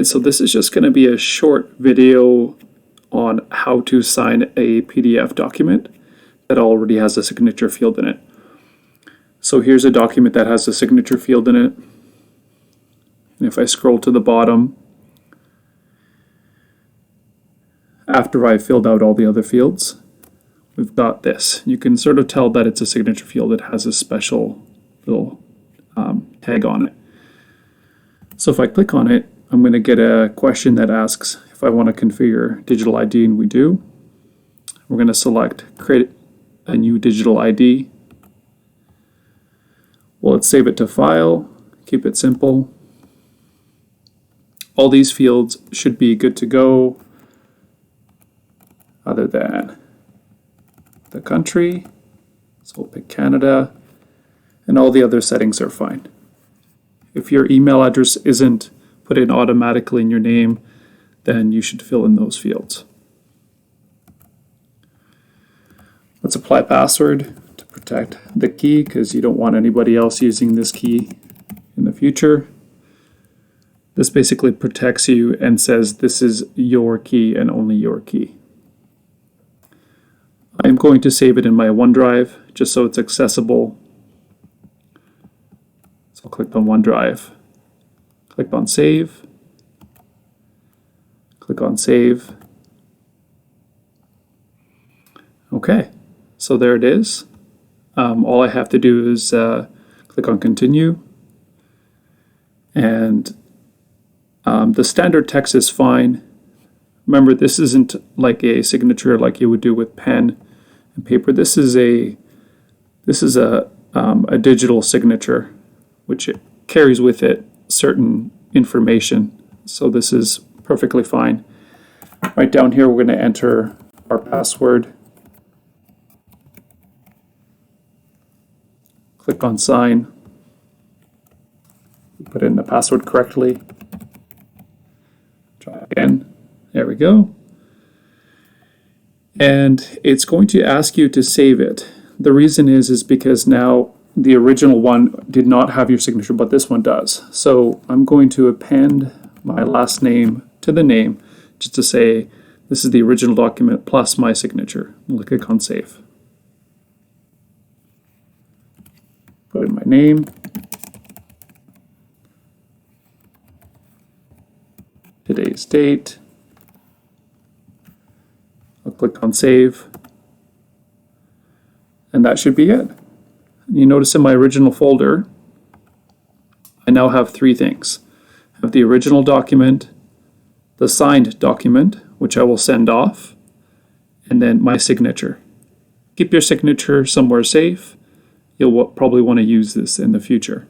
Alright, so this is just going to be a short video on how to sign a PDF document that already has a signature field in it. So here's a document that has a signature field in it. And if I scroll to the bottom, after I've filled out all the other fields, we've got this. You can sort of tell that it's a signature field. It has a special little tag on it. So if I click on it, I'm going to get a question that asks if I want to configure digital ID, and we do. We're going to select create a new digital ID. Well, let's save it to file, keep it simple. All these fields should be good to go other than the country. So we'll pick Canada, and all the other settings are fine. If your email address isn't put in automatically in your name, then you should fill in those fields. Let's apply password to protect the key because you don't want anybody else using this key in the future. This basically protects you and says this is your key and only your key. I'm going to save it in my OneDrive just so it's accessible. So I'll click on OneDrive, click on Save, click on Save. Okay, so there it is. All I have to do is click on Continue, and the standard text is fine. Remember, this isn't like a signature like you would do with pen and paper. This is a digital signature, which it carries with it certain information. So this is perfectly fine. Right down here, we're going to enter our password. Click on Sign. Put in the password correctly. Try again. There we go. And it's going to ask you to save it. The reason is because now the original one did not have your signature, but this one does. So I'm going to append my last name to the name just to say this is the original document plus my signature. We'll click on Save. Put in my name. Today's date. I'll click on Save. And that should be it. You notice in my original folder, I now have three things. I have the original document, the signed document, which I will send off, and then my signature. Keep your signature somewhere safe. You'll probably want to use this in the future.